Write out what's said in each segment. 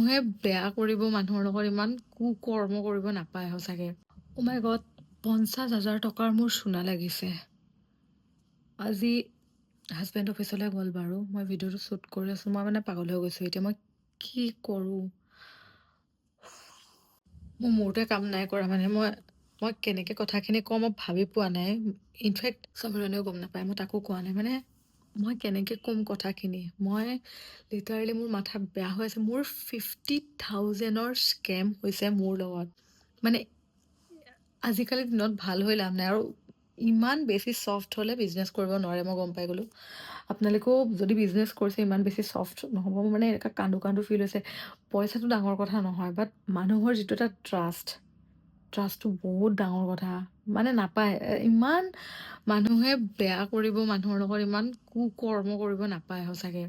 মানুহে বেয়া কৰিব মানুহৰ লগত ইমান কুকৰ্ম কৰিব নাপায় সঁচাকে। অ' মাই গড, 50,000 টকাৰ মোৰ চূণা লাগিছে। আজি হাজবেণ্ড অফিচলৈ গ'ল বাৰু, মই ভিডিঅ'টো শ্বুট কৰি আছোঁ। মই মানে পাগল হৈ গৈছোঁ এতিয়া, মই কি কৰোঁ? মোৰ মূৰটোৱে কাম নাই কৰা মানে মই মই কেনেকৈ কথাখিনি কওঁ মই ভাবি পোৱা নাই। ইনফেক্ট চবৰণেও গম নাপায়, মই তাকো কোৱা নাই মানে মই কেনেকৈ ক'ম কথাখিনি। মই লিটাৰেলি মোৰ মাথা বেয়া হৈ আছে। মোৰ 50,000ৰ স্কেম হৈছে মোৰ লগত। মানে আজিকালি দিনত ভাল হৈ লাভ নাই, আৰু ইমান বেছি ছফ্ট হ'লে বিজনেছ কৰিব নোৱাৰে, মই গম পাই গ'লোঁ। আপোনালোকেও যদি বিজনেছ কৰিছে ইমান বেছি ছফ্ট নহ'ব। মোৰ মানে এনেকুৱা কান্দো কান্দো ফিল হৈছে। পইচাটো ডাঙৰ কথা নহয়, বাট মানুহৰ যিটো এটা ট্ৰাষ্টটো বহুত ডাঙৰ কথা। মানে নাপায় ইমান মানুহে বেয়া কৰিব মানুহৰ লগত ইমান কুকৰ্ম কৰিব নাপায় সঁচাকৈ।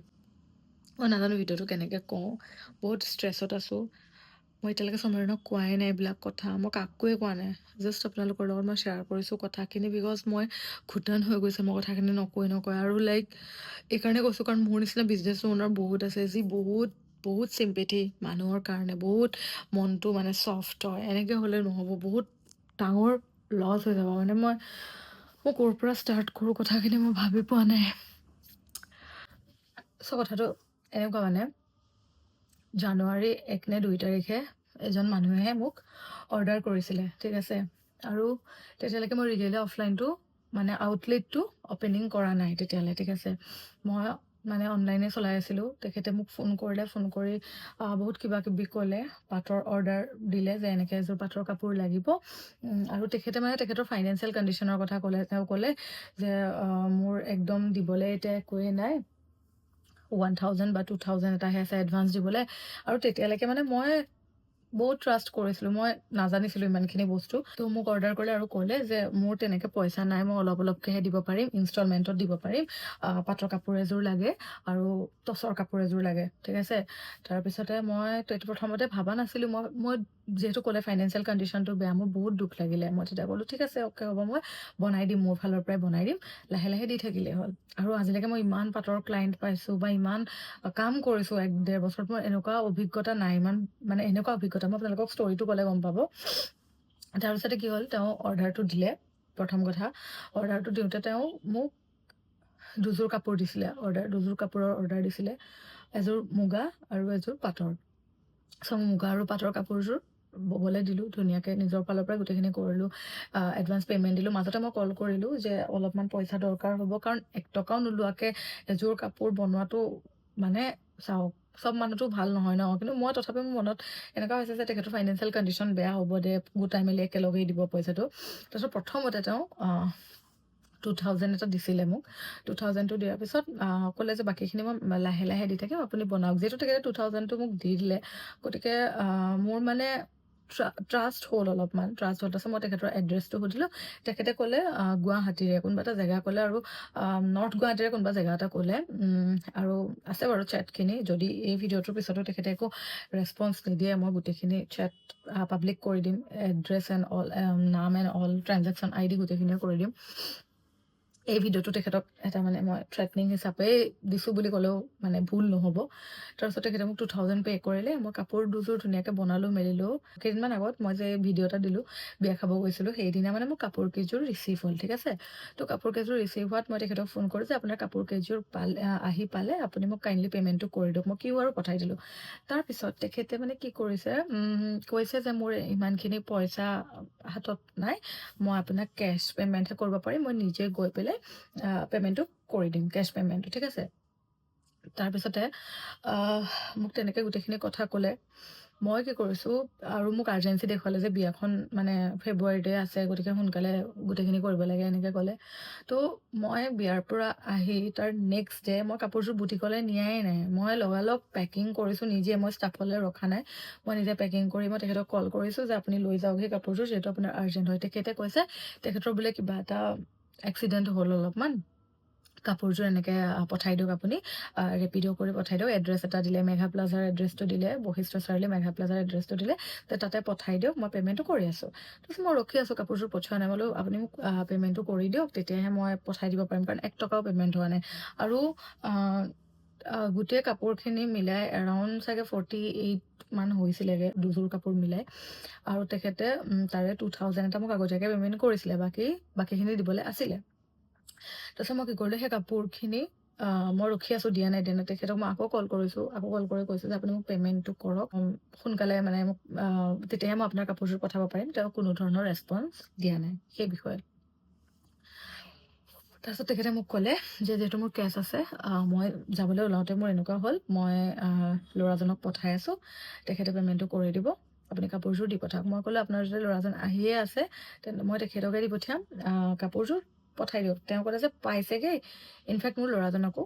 মই নাজানো ভিডিঅ'টো কেনেকৈ কওঁ, বহুত ষ্ট্ৰেছত আছোঁ। মই এতিয়ালৈকে সমীৰণক কোৱাই নাই এইবিলাক কথা, মই কাকোৱে কোৱা নাই। জাষ্ট আপোনালোকৰ লগত মই শ্বেয়াৰ কৰিছোঁ কথাখিনি, বিকজ মই ঘুটান হৈ গৈছে মই কথাখিনি নকয়। আৰু লাইক এইকাৰণে কৈছোঁ কাৰণ মোৰ নিচিনা বিজনেছ অ'নাৰ বহুত আছে যি বহুত বহুত চিম্পেথি মানুহৰ কাৰণে, বহুত মনটো মানে ছফ্ট হয়। এনেকৈ হ'লে নহ'ব, বহুত ডাঙৰ লছ হৈ যাব। মানে মই ক'ৰ পৰা ষ্টাৰ্ট কৰোঁ কথাখিনি মই ভাবি পোৱা নাই। চ' কথাটো এনেকুৱা মানে জানুৱাৰী 1 নে 2 তাৰিখে এজন মানুহে মোক অৰ্ডাৰ কৰিছিলে, ঠিক আছে। আৰু তেতিয়ালৈকে মই ৰিয়েলি অফলাইনটো মানে আউটলেটটো অপেনিং কৰা নাই তেতিয়ালৈ, ঠিক আছে। মই মানে অনলাইনে চলাই আছিলোঁ। তেখেতে মোক ফোন কৰিলে, ফোন কৰি বহুত কিবা কিবি ক'লে, পাটৰ অৰ্ডাৰ দিলে যে এনেকৈ এযোৰ পাটৰ কাপোৰ লাগিব। আৰু তেখেতে মানে তেখেতৰ ফাইনেন্সিয়েল কণ্ডিশ্যনৰ কথা ক'লে। তেওঁ ক'লে যে মোৰ একদম দিবলৈ এতিয়া একোৱেই নাই, 1,000 বা 2,000 এটাহে আছে এডভান্স দিবলৈ। আৰু তেতিয়ালৈকে মানে মই বহুত ট্ৰাষ্ট কৰিছিলোঁ, মই নাজানিছিলোঁ ইমানখিনি বস্তু। তো মোক অৰ্ডাৰ কৰিলে আৰু ক'লে যে মোৰ তেনেকৈ পইচা নাই, মই অলপ অলপকৈহে দিব পাৰিম, ইনষ্টলমেণ্টত দিব পাৰিম। পাটৰ কাপোৰ এযোৰ লাগে আৰু টচৰ কাপোৰ এযোৰ লাগে, ঠিক আছে। তাৰপিছতে মই এইটো প্ৰথমতে ভবা নাছিলোঁ। মই যিহেতু ক'লে ফাইনেন্সিয়েল কণ্ডিশ্যনটো বেয়া, মোৰ বহুত দুখ লাগিলে। মই তেতিয়া ক'লোঁ ঠিক আছে, অ'কে হ'ব, মই বনাই দিম, মোৰ ফালৰ পৰাই বনাই দিম, লাহে লাহে দি থাকিলেই হ'ল। আৰু আজিলৈকে মই ইমান পাটৰ ক্লাইণ্ট পাইছোঁ বা ইমান কাম কৰিছোঁ 1-1.5 বছৰত, মোৰ এনেকুৱা অভিজ্ঞতা নাই। ইমান মানে এনেকুৱা অভিজ্ঞতা মই আপোনালোকক ষ্টৰিটো ক'লে গম পাব। তাৰপিছতে কি হ'ল, তেওঁ অৰ্ডাৰটো দিলে। প্ৰথম কথা, অৰ্ডাৰটো দিওঁতে তেওঁ মোক দুযোৰ কাপোৰ দিছিলে, দুযোৰ কাপোৰৰ অৰ্ডাৰ দিছিলে, এযোৰ মুগা আৰু এযোৰ পাটৰ। চ' মুগা আৰু পাটৰ কাপোৰযোৰ ব'বলৈ দিলোঁ ধুনীয়াকৈ, নিজৰ ফালৰ পৰা গোটেইখিনি কৰিলোঁ, এডভান্স পে'মেণ্ট দিলোঁ। মাজতে মই কল কৰিলোঁ যে অলপমান পইচা দৰকাৰ হ'ব, কাৰণ 1 টকাও নোলোৱাকৈ এযোৰ কাপোৰ বনোৱাটো মানে চাওক, চব মানুহটো ভাল নহয় ন। কিন্তু মই তথাপিও মোৰ মনত এনেকুৱা হৈছে যে তেখেতৰ ফাইনেন্সিয়েল কণ্ডিশ্যন বেয়া, হ'ব দে, গোটাই মেলি একেলগেই দিব পইচাটো। তাৰপিছত প্ৰথমতে তেওঁ 2,000 এটা দিছিলে মোক। 2,000টো দিয়াৰ পিছত ক'লে যে বাকীখিনি মই লাহে লাহে দি থাকিম, আপুনি বনাওক। যিহেতু তেখেতে 2,000টো মোক দি দিলে, গতিকে মোৰ মানে ট্ৰাষ্ট হ'ল, অলপমান ট্ৰাষ্ট হ'ল। তাৰপিছত মই তেখেতৰ এড্ৰেছটো সুধিলোঁ, তেখেতে ক'লে গুৱাহাটীৰে কোনোবা এটা জেগা ক'লে, আৰু নৰ্থ গুৱাহাটীৰে কোনোবা জেগা এটা ক'লে। আৰু আছে বাৰু চেটখিনি, যদি এই ভিডিঅ'টোৰ পিছতো তেখেতে একো ৰেচপন্স নিদিয়ে, মই গোটেইখিনি চেট পাব্লিক কৰি দিম, এড্ৰেছ এণ্ড অল, নাম এণ্ড অল, ট্ৰানজেকশ্যন ID গোটেইখিনিয়ে কৰি দিম। এই ভিডিঅ'টো তেখেতক এটা মানে মই থ্ৰেটনিং হিচাপে দিছোঁ বুলি ক'লেও মানে ভুল নহ'ব। তাৰপিছত তেখেতে মোক 2,000 পে' কৰিলে। মই কাপোৰ দুযোৰ ধুনীয়াকৈ বনালোঁ মেলিলোঁ। কেইদিনমান আগত মই যে ভিডিঅ' এটা দিলোঁ, বিয়া খাব গৈছিলোঁ, সেইদিনা মানে মোৰ কাপোৰ কেইযোৰ ৰিচিভ হ'ল, ঠিক আছে। তো কাপোৰ কেইযোৰ ৰিচিভ হোৱাত মই তেখেতক ফোন কৰোঁ যে আপোনাৰ কাপোৰ কেইযোৰ আহি পালে, আপুনি মোক কাইণ্ডলি পে'মেণ্টটো কৰি দিয়ক। মই QR পঠাই দিলোঁ। তাৰপিছত তেখেতে মানে কি কৰিছে, কৈছে যে মোৰ ইমানখিনি পইচা হাতত নাই, মই আপোনাক কেছ পে'মেণ্টহে কৰিব পাৰিম, মই নিজে গৈ পেলাই পে'মেণ্টটো কৰি দিম, কেছ পে'মেণ্টটো, ঠিক আছে। তাৰপিছতে মোক তেনেকৈ গোটেইখিনি কথা ক'লে। মই কি কৰিছোঁ, আৰু মোক আৰ্জেঞ্চি দেখুৱালে যে বিয়াখন মানে ফেব্ৰুৱাৰীতে আছে, গতিকে সোনকালে গোটেইখিনি কৰিব লাগে, এনেকৈ ক'লে। তো মই বিয়াৰ পৰা আহি তাৰ নেক্সট ডে মই কাপোৰযোৰ বুটিকলৈ নিয়াই নাই। মই লগালগ পেকিং কৰিছোঁ নিজে, মই ষ্টাফলৈ ৰখা নাই, মই নিজে পেকিং কৰি মই তেখেতক কল কৰিছোঁ যে আপুনি লৈ যাওক সেই কাপোৰযোৰ, যিহেতু আপোনাৰ আৰ্জেণ্ট হয়। তেখেতে কৈছে তেখেতৰ বোলে কিবা এটা এক্সিডেণ্ট হ'ল অলপমান, কাপোৰযোৰ এনেকৈ পঠাই দিয়ক, আপুনি ৰেপিড' কৰি পঠাই দিয়ক। এড্ৰেছ এটা দিলে, মেঘা প্লাজাৰ এড্ৰেছটো দিলে, বশিষ্ঠ চাৰিআলি মেঘা প্লাজাৰ এড্ৰেছটো দিলে, তাতে পঠাই দিয়ক, মই পে'মেণ্টটো কৰি আছোঁ। তাৰপিছত মই ৰখি আছোঁ, কাপোৰযোৰ পঠোৱা নাই। বোলো আপুনি মোক পে'মেণ্টটো কৰি দিয়ক, তেতিয়াহে মই পঠাই দিব পাৰিম, কাৰণ 1 টকাও পে'মেণ্ট হোৱা নাই। আৰু গোটেই কাপোৰখিনি মিলাই এৰাউণ্ড চাগে 48 মান হৈছিলেগৈ দুযোৰ কাপোৰ মিলাই আৰু তেখেতে তাৰে 2000 এটা মোক আগতীয়াকৈ পে'মেণ্ট কৰিছিলে বাকীখিনি দিবলৈ আছিলে তাৰপিছত মই কি কৰিলোঁ সেই কাপোৰখিনি মই ৰখি আছোঁ দিয়া নাই তেখেতক মই আকৌ কল কৰিছোঁ আকৌ কল কৰি কৈছোঁ যে আপুনি মোক পে'মেণ্টটো কৰক সোনকালে মানে মোক তেতিয়াহে মই আপোনাৰ কাপোৰযোৰ পঠাব পাৰিম তেওঁ কোনো ধৰণৰ ৰেছপন্স দিয়া নাই সেই বিষয়ে তাৰপিছত তেখেতে মোক ক'লে যে যিহেতু মোৰ কেছ আছে মই যাবলৈ ওলাওঁতে মোৰ এনেকুৱা হ'ল মই ল'ৰাজনক পঠাই আছোঁ তেখেতে পে'মেণ্টটো কৰি দিব আপুনি কাপোৰযোৰ দি পঠাওক মই ক'লোঁ আপোনাৰ যদি ল'ৰাজন আহিয়ে আছে তেন্তে মই তেখেতকে দি পঠিয়াম কাপোৰযোৰ পঠাই দিয়ক তেওঁ ক'লে যে পাইছেগৈ ইনফেক্ট মোৰ ল'ৰাজনকো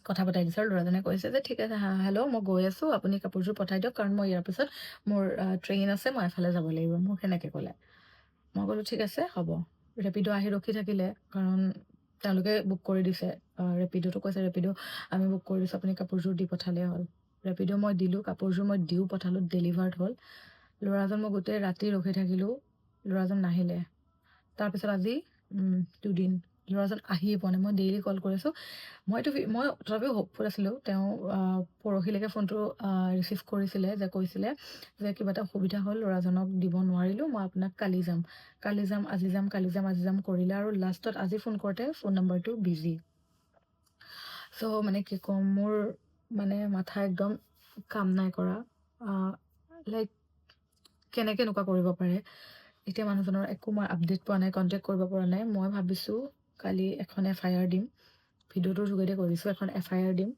কথা পতাই দিছে আৰু ল'ৰাজনে কৈছে যে ঠিক আছে হেল্ল' মই গৈ আছোঁ আপুনি কাপোৰযোৰ পঠাই দিয়ক কাৰণ মই ইয়াৰ পিছত মোৰ ট্ৰেইন আছে মই এফালে যাব লাগিব মোক সেনেকৈ ক'লে মই ক'লোঁ ঠিক আছে হ'ব ৰেপিড' আহি ৰখি থাকিলে কাৰণ তেওঁলোকে বুক কৰি দিছে ৰেপিড'টো কৈছে ৰেপিড' আমি বুক কৰি দিছোঁ আপুনি কাপোৰযোৰ দি পঠালেই হ'ল ৰেপিড' মই দিলোঁ কাপোৰযোৰ মই দিও পঠালোঁ ডেলিভাৰ্ড হ'ল ল'ৰাজন মই গোটেই ৰাতি ৰখি থাকিলোঁ ল'ৰাজন নাহিলে তাৰপিছত আজি 2 দিন ল'ৰাজন আহিয়ে পোৱা নাই মই ডেইলি কল কৰিছোঁ মই তথাপিও হোপফুল আছিলোঁ তেওঁ পৰহিলৈকে ফোনটো ৰিচিভ কৰিছিলে যে কৈছিলে যে কিবা এটা অসুবিধা হ'ল ল'ৰাজনক দিব নোৱাৰিলোঁ মই আপোনাক কালি যাম আজি যাম কৰিলে আৰু লাষ্টত আজি ফোন কৰোঁতে ফোন নম্বৰটো বিজি চ' মানে কি ক'ম মোৰ মানে মাথা একদম কাম নাই কৰা লাইক কেনেকৈ এনেকুৱা কৰিব পাৰে এতিয়া মানুহজনৰ একো মই আপডেট পোৱা নাই কণ্টেক্ট কৰিব পৰা নাই মই ভাবিছোঁ কালি এখন FIR দিম ভিডিঅ'টোৰ যোগেদি কৰিছোঁ এখন FIR দিম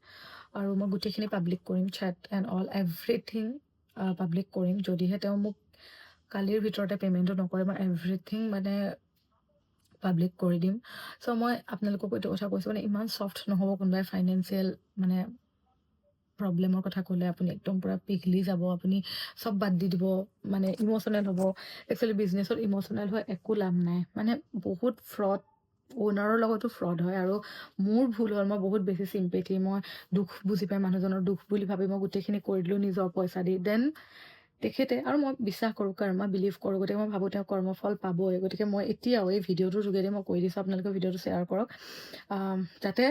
আৰু মই গোটেইখিনি পাব্লিক কৰিম chat and all everything public কৰিম যদিহে তেওঁ মোক কালিৰ ভিতৰতে পে'মেণ্টটো নকৰে মই এভৰিথিং মানে পাব্লিক কৰি দিম চ' মই আপোনালোকক এইটো কথা কৈছোঁ মানে ইমান ছফ্ট নহ'ব কোনোবাই ফাইনেন্সিয়েল মানে প্ৰব্লেমৰ কথা ক'লে আপুনি একদম পূৰা পিঘলি যাব আপুনি চব বাদ দি দিব মানে ইম'চনেল হ'ব একচুৱেলি বিজনেছত ইম'চনেল হৈ একো লাভ নাই মানে বহুত ফ্ৰড অ'নাৰৰ লগতো ফ্ৰড হয় আৰু মোৰ ভুল হ'ল মই বহুত বেছি চিম্পেথি মই দুখ বুজি পাই মানুহজনৰ দুখ বুলি ভাবি মই গোটেইখিনি কৰি দিলোঁ নিজৰ পইচা দি দেন তেখেতে আৰু মই বিশ্বাস কৰোঁ কৰ্মা বিলিভ কৰোঁ গতিকে মই ভাবোঁ তেওঁ কৰ্মফল পাবই গতিকে মই এতিয়াও এই ভিডিঅ'টোৰ যোগেদি মই কৈ দিছোঁ আপোনালোকে ভিডিঅ'টো শ্বেয়াৰ কৰক যাতে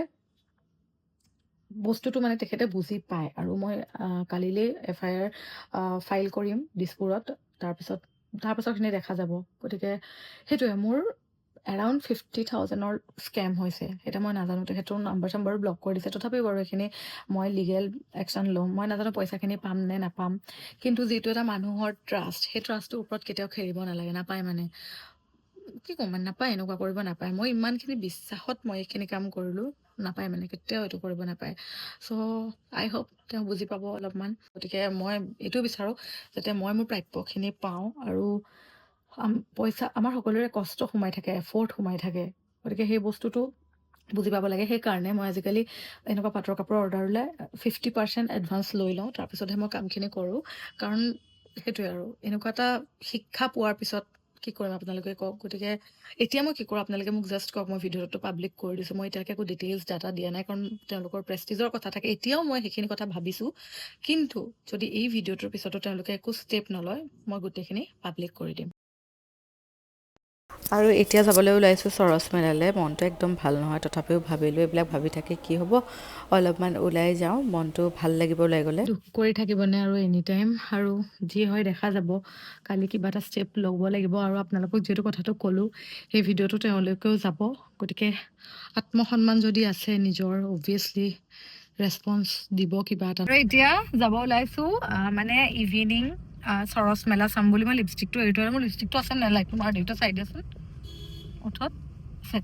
বস্তুটো মানে তেখেতে বুজি পায় আৰু মই কালিলৈ FIR ফাইল কৰিম দিছপুৰত তাৰপাছতখিনি দেখা যাব গতিকে সেইটোৱে মোৰ এৰাউণ্ড 50,000ৰ স্কেম হৈছে এতিয়া মই নাজানো তেখেতৰ নাম্বাৰ ব্লক কৰি দিছে তথাপিও বাৰু এইখিনি মই লিগেল একশ্যন ল'ম মই নাজানো পইচাখিনি পাম নে নাপাম কিন্তু যিটো এটা মানুহৰ ট্ৰাষ্ট সেই ট্ৰাষ্টটোৰ ওপৰত কেতিয়াও খেলিব নালাগে নাপায় মানে কি ক'ম মানে নাপায় এনেকুৱা কৰিব নাপায় মই ইমানখিনি বিশ্বাসত মই এইখিনি কাম কৰিলোঁ নাপায় মানে কেতিয়াও এইটো কৰিব নাপায় চ' আই হোপ তেওঁ বুজি পাব অলপমান গতিকে মই এইটো বিচাৰোঁ যাতে মই মোৰ প্ৰাপ্যখিনি পাওঁ আৰু পইচা আমাৰ সকলোৰে কষ্ট সোমাই থাকে এফৰ্ট সোমাই থাকে গতিকে সেই বস্তুটো বুজি পাব লাগে সেইকাৰণে মই আজিকালি এনেকুৱা পাটৰ কাপোৰৰ অৰ্ডাৰ ওলাই 50% এডভান্স লৈ লওঁ তাৰপিছতহে মই কামখিনি কৰোঁ কাৰণ সেইটোৱে আৰু এনেকুৱা এটা শিক্ষা পোৱাৰ পিছত কি কৰিম আপোনালোকে কওক গতিকে এতিয়া মই কি কৰোঁ আপোনালোকে মোক জাষ্ট কওক মই ভিডিঅ'টো পাব্লিক কৰি দিছোঁ মই এতিয়ালৈকে একো ডিটেইলছ ডাটা দিয়া নাই কাৰণ তেওঁলোকৰ প্ৰেষ্টিজৰ কথা থাকে এতিয়াও মই সেইখিনি কথা ভাবিছোঁ কিন্তু যদি এই ভিডিঅ'টোৰ পিছতো তেওঁলোকে একো ষ্টেপ নলয় মই গোটেইখিনি পাব্লিক কৰি দিম আৰু এতিয়া যাবলৈ ওলাইছোঁ চৰচ মেলালৈ মনটো একদম ভাল নহয় তথাপিও ভাবিলোঁ এইবিলাক ভাবি থাকি কি হ'ব অলপমান ওলাই যাওঁ মনটো ভাল লাগিব ওলাই গ'লে দুখ কৰি থাকিবনে আৰু এনি টাইম আৰু যি হয় দেখা যাব কালি কিবা এটা ষ্টেপ ল'ব লাগিব আৰু আপোনালোকক যিহেতু কথাটো ক'লোঁ সেই ভিডিঅ'টো তেওঁলোকেও যাব গতিকে আত্মসন্মান যদি আছে নিজৰ অবভিয়াছলি ৰেছপন্স দিব কিবা এটা আৰু এতিয়া যাব ওলাইছোঁ মানে ইভিনিং চৰচ মেলা চাম বুলি মই লিপষ্টিকটো এৰি থৈ মোৰ লিপষ্টিকটো আছে নে লাইক তোমাৰ দেউতা চাই দিয়াচোন ওঠত আছে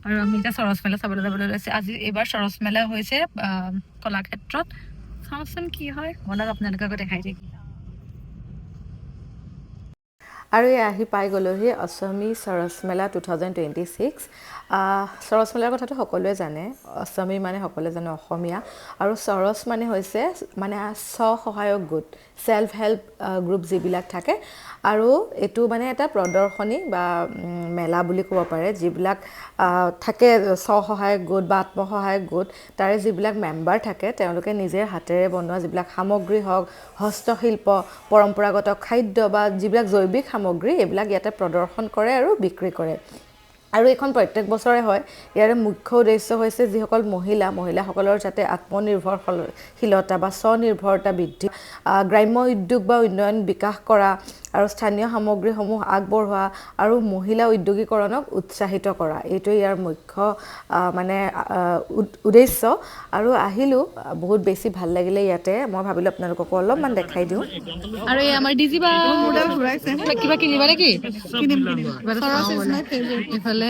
আৰু আমি এতিয়া চৰচ মেলা চাবলৈ যাবলৈ ওলাইছে আজি এইবাৰ চৰচ মেলা হৈছে কলাক্ষেত্ৰত চাওঁচোন কি হয় মনত আপোনালোকে আকৌ দেখাই থাকিম আৰু এই আহি পাই গ'লোহি অসমী চৰচ মেলা 2026 চৰচ মেলাৰ কথাটো সকলোৱে জানে অসমী মানে সকলোৱে জানে অসমীয়া আৰু চৰচ মানে হৈছে মানে স্বসহায়ক গোট চেল্ফ হেল্প গ্ৰুপ যিবিলাক থাকে আৰু এইটো মানে এটা প্ৰদৰ্শনী বা মেলা বুলি ক'ব পাৰে যিবিলাক থাকে স্বসহায়ক গোট বা আত্মসহায়ক গোট তাৰে যিবিলাক মেম্বাৰ থাকে তেওঁলোকে নিজে হাতেৰে বনোৱা যিবিলাক সামগ্ৰী হওক হস্তশিল্প পৰম্পৰাগত খাদ্য বা যিবিলাক জৈৱিক সামগ্ৰী এইবিলাক ইয়াতে প্ৰদৰ্শন কৰে আৰু বিক্ৰী কৰে আৰু এইখন প্ৰত্যেক বছৰে হয় ইয়াৰে মুখ্য উদ্দেশ্য হৈছে যিসকল মহিলাসকলৰ যাতে আত্মনিৰ্ভৰশীলতা বা স্বনিৰ্ভৰতা বৃদ্ধি গ্ৰাম্য উদ্যোগ বা উন্নয়ন বিকাশ কৰা আৰু স্থানীয় সামগ্ৰীসমূহ আগবঢ়োৱা আৰু মহিলা উদ্যোগীকৰণক উৎসাহিত কৰা এইটোৱে ইয়াৰ মুখ্য মানে উদ্দেশ্য আৰু আহিলোঁ বহুত বেছি ভাল লাগিলে ইয়াতে মই ভাবিলোঁ আপোনালোককো অলপমান দেখাই দিওঁ আৰু এই আমাৰ ডিজি বা কিবা কিনিবা নেকি ইফালে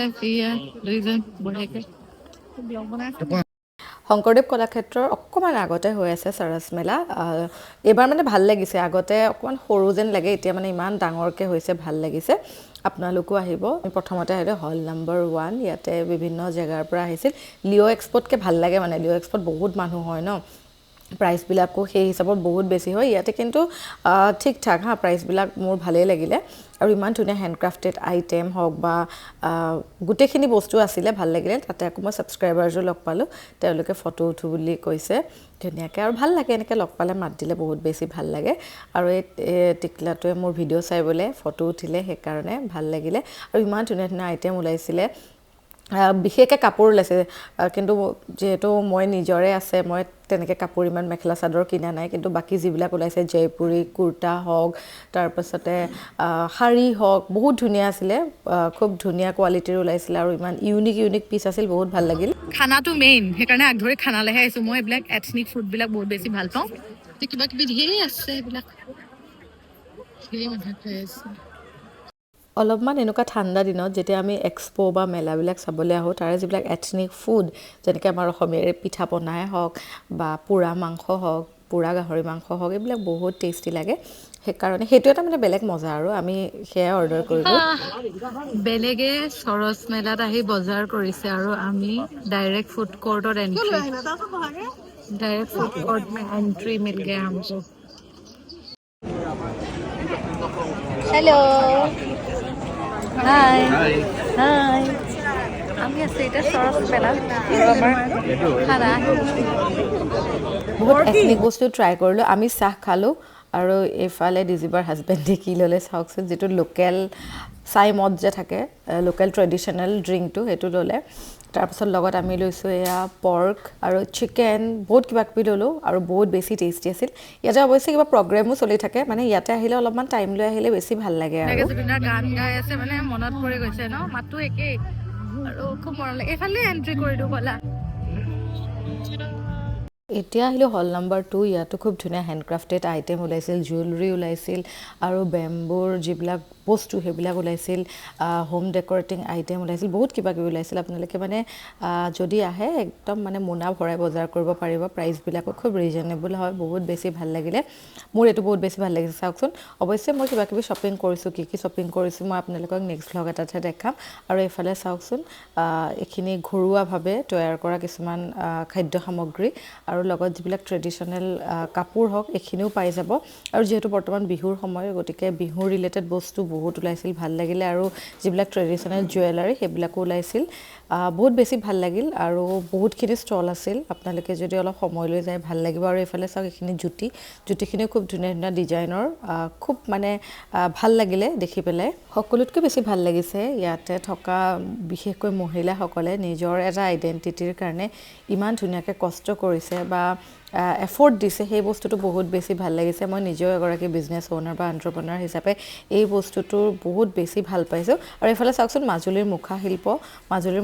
শংকৰদেৱ কলাক্ষেত্ৰৰ অকণমান আগতে হৈ আছে চৰচ মেলা এইবাৰ মানে ভাল লাগিছে আগতে অকণমান সৰু যেন লাগে এতিয়া মানে ইমান ডাঙৰকৈ হৈছে ভাল লাগিছে আপোনালোকো আহিব প্ৰথমতে আহিলে হল নম্বৰ 1 ইয়াতে বিভিন্ন জেগাৰ পৰা আহিছিল লিঅ' এক্সপ'তকৈ ভাল লাগে মানে লিঅ' এক্সপ'ত বহুত মানুহ হয় ন প্ৰাইচবিলাকো সেই হিচাপত বহুত বেছি হয় ইয়াতে কিন্তু ঠিক ঠাক প্ৰাইচবিলাক মোৰ ভালেই লাগিলে আৰু ইমান ধুনীয়া হেণ্ডক্ৰাফটেড আইটেম হওক বা গোটেইখিনি বস্তু আছিলে ভাল লাগিলে তাতে আকৌ মই ছাবস্ক্ৰাইবাৰজো লগ পালোঁ তেওঁলোকে ফটো উঠো বুলি কৈছে ধুনীয়াকৈ আৰু ভাল লাগে এনেকৈ লগ পালে মাত দিলে বহুত বেছি ভাল লাগে আৰু এই টিকলাটোৱে মোৰ ভিডিঅ' চাই বোলে ফটো উঠিলে সেইকাৰণে ভাল লাগিলে আৰু ইমান ধুনীয়া ধুনীয়া আইটেম ওলাইছিলে বিশেষকৈ কাপোৰ ওলাইছে কিন্তু যিহেতু মই নিজৰে আছে মই তেনেকৈ কাপোৰ ইমান মেখেলা চাদৰ কিনা নাই কিন্তু বাকী যিবিলাক ওলাইছে জয়পুৰী কুৰ্তা হওক তাৰপাছতে শাৰী হওক বহুত ধুনীয়া আছিলে খুব ধুনীয়া কোৱালিটিৰ ওলাইছিলে আৰু ইমান ইউনিক পিচ আছিল বহুত ভাল লাগিল খানাটো মেইন সেইকাৰণে আগধৰি খানালেহে আহিছোঁ মই এইবিলাক এথনিক ফুডবিলাক বহুত বেছি ভাল পাওঁ কিবা কিবি ধেৰ আছে এইবিলাক অলপমান এনেকুৱা ঠাণ্ডা দিনত যেতিয়া আমি এক্সপ' বা মেলাবিলাক চাবলৈ আহোঁ তাৰে যিবিলাক এথনিক ফুড যেনেকৈ আমাৰ অসমীয়াৰে পিঠা পনাই হওক বা পোৰা মাংস হওক পোৰা গাহৰি মাংস হওক এইবিলাক বহুত টেষ্টি লাগে সেইকাৰণে সেইটো এটা মানে বেলেগ মজা আৰু আমি সেয়াই অৰ্ডাৰ কৰিলোঁ বেলেগে চৰচ মেলাত আহি বজাৰ কৰিছে আৰু আমি ডাইৰেক্ট ফুড কোৰ্টত এন্ট্ৰি মিল গয়া हमको হেল্ল' হাই আমি আছোঁ এতিয়া চৰচ মেলাত আৰু আমাৰ খানা বহুত এথনিক বস্তু ট্ৰাই কৰিলোঁ আমি চাহ খালোঁ আৰু এইফালে ডিজিবাৰ হাজবেণ্ডে কি ল'লে চাওকচোন যিটো লোকেল চাই মদ যে থাকে লোকেল ট্ৰেডিশ্যনেল ড্ৰিংকটো সেইটো ল'লে তাৰপাছত লগত আমি লৈছোঁ এয়া পৰ্ক আৰু চিকেন বহুত কিবা কিবি ল'লোঁ আৰু বহুত বেছি টেষ্টি আছিল ইয়াতে অৱশ্যে কিবা প্ৰগ্ৰেমো চলি থাকে মানে ইয়াতে আহিলে অলপমান টাইম লৈ আহিলে বেছি ভাল লাগে আৰু জুবিনাৰ গান গাই আছে মানে মনত পৰি গৈছে ন মাতটো একেই আৰু খুব মৰম লাগে এইফালে এন্ট্ৰি কৰি দিওঁ ব'লা এতিয়া আহিলোঁ হল নম্বৰ 2 ইয়াতো খুব ধুনীয়া হেণ্ডক্ৰাফটেড আইটেম ওলাইছিল জুৱেলাৰী ওলাইছিল আৰু বেম্বুৰ যিবিলাক বস্তু সেইবিলাক ওলাইছিল হোম ডেকৰেটিং আইটেম ওলাইছিল বহুত কিবা কিবি ওলাইছিল আপোনালোকে মানে যদি আহে একদম মানে মোনা ভৰাই বজাৰ কৰিব পাৰিব প্ৰাইচবিলাকো খুব ৰিজনেবল হয় বহুত বেছি ভাল লাগিলে মোৰ এইটো বহুত বেছি ভাল লাগিছে চাওকচোন অৱশ্যে মই কিবা কিবি শ্বপিং কৰিছোঁ কি শ্বপিং কৰিছোঁ মই আপোনালোকক নেক্সট ভ্লগ এটাতহে দেখাম আৰু এইফালে চাওকচোন এইখিনি ঘৰুৱাভাৱে তৈয়াৰ কৰা কিছুমান খাদ্য সামগ্ৰী আৰু লগত যিবিলাক ট্ৰেডিশ্যনেল কাপোৰ হওক এইখিনিও পাই যাব আৰু যিহেতু বৰ্তমান বিহুৰ সময় গতিকে বিহু ৰিলেটেড বস্তু বহুত ওলাইছিল ভাল লাগিলে আৰু যিবিলাক ট্ৰেডিশ্যনেল জুৱেলাৰী সেইবিলাকো ওলাইছিল বহুত বেছি ভাল লাগিল আৰু বহুতখিনি ষ্টল আছিল আপোনালোকে যদি অলপ সময় লৈ যায় ভাল লাগিব আৰু এইফালে চাওক এইখিনি জুতিখিনিও খুব ধুনীয়া ধুনীয়া ডিজাইনৰ খুব মানে ভাল লাগিলে দেখি পেলাই সকলোতকৈ বেছি ভাল লাগিছে ইয়াতে থকা বিশেষকৈ মহিলাসকলে নিজৰ এটা আইডেণ্টিটিৰ কাৰণে ইমান ধুনীয়াকৈ কষ্ট কৰিছে বা এফৰ্ট দিছে সেই বস্তুটো বহুত বেছি ভাল লাগিছে মই নিজেও এগৰাকী বিজনেছ অ'নাৰ বা এণ্টাৰপ্ৰেনাৰ হিচাপে এই বস্তুটোৰ বহুত বেছি ভাল পাইছোঁ আৰু এইফালে চাওকচোন মাজুলীৰ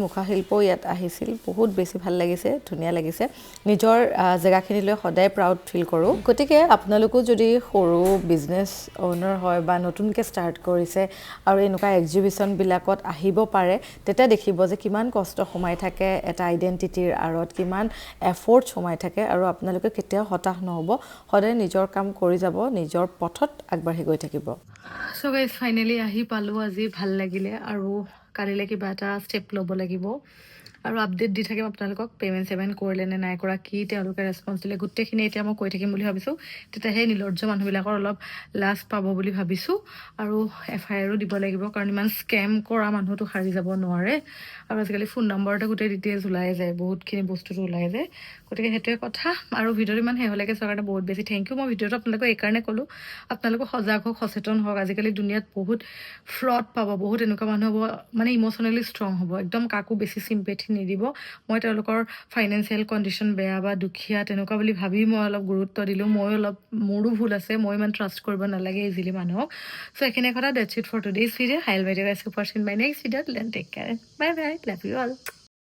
মুখাশিল্পও ইয়াত আহিছিল বহুত বেছি ভাল লাগিছে ধুনীয়া লাগিছে নিজৰ জেগাখিনিলৈ সদায় প্ৰাউড ফিল কৰোঁ গতিকে আপোনালোকো যদি সৰু বিজনেছ অ'নাৰ হয় বা নতুনকৈ ষ্টাৰ্ট কৰিছে আৰু এনেকুৱা এক্সিবিশ্যনবিলাকত আহিব পাৰে তেতিয়া দেখিব যে কিমান কষ্ট সোমাই থাকে এটা আইডেণ্টিটিৰ আঁৰত কিমান এফৰ্ট সোমাই থাকে আৰু আপোনালোকে কেতিয়াও হতাশ নহ'ব সদায় নিজৰ কাম কৰি যাব নিজৰ পথত আগবাঢ়ি গৈ থাকিব চ' গাইজ ফাইনেলি আহি পালোঁ আজি ভাল লাগিলে আৰু কালিলৈ কিবা এটা ষ্টেপ ল'ব লাগিব আৰু আপডেট দি থাকিম আপোনালোকক পে'মেণ্ট কৰিলে নে নাই কৰা, কি তেওঁলোকে ৰেছপন্স দিলে, গোটেইখিনি এতিয়া মই কৈ থাকিম বুলি ভাবিছোঁ। তেতিয়া সেই নিৰ্লজ্জ মানুহবিলাকৰ অলপ লাজ পাব বুলি ভাবিছোঁ। আৰু FIR দিব লাগিব, কাৰণ ইমান স্কেম কৰা মানুহটো সাৰি যাব নোৱাৰে। আৰু আজিকালি ফোন নম্বৰতে গোটেই ডিটেইলছ ওলাই যায়, বহুতখিনি বস্তুটো ওলাই যায়। গতিকে সেইটোৱে কথা। আৰু ভিডিঅ'টো ইমান শেহলৈকে চোৱাৰ কাৰণে বহুত বেছি থেংক ইউ। মই ভিডিঅ'টো আপোনালোকক এইকাৰণে ক'লোঁ, আপোনালোকক সজাগ হওক, সচেতন হওক। আজিকালি দুনিয়াত বহুত ফ্ৰড পাব, বহুত এনেকুৱা মানুহ হ'ব মানে ইম'চনেলি ষ্ট্ৰং হ'ব, একদম কাকো বেছি চিম্পেথি নিদিব। মই তেওঁলোকৰ ফাইনেন্সিয়েল কণ্ডিশ্যন বেয়া বা দুখীয়া তেনেকুৱা বুলি ভাবি মই অলপ গুৰুত্ব দিলোঁ। মোৰো ভুল আছে, মই ইমান ট্ৰাষ্ট কৰিব নালাগে ইজিলি মানুহক। চ' এইখিনি কথা, that's it for today's video'. I will meet you guys super soon my next video'. Till then take care, bye bye, love you all.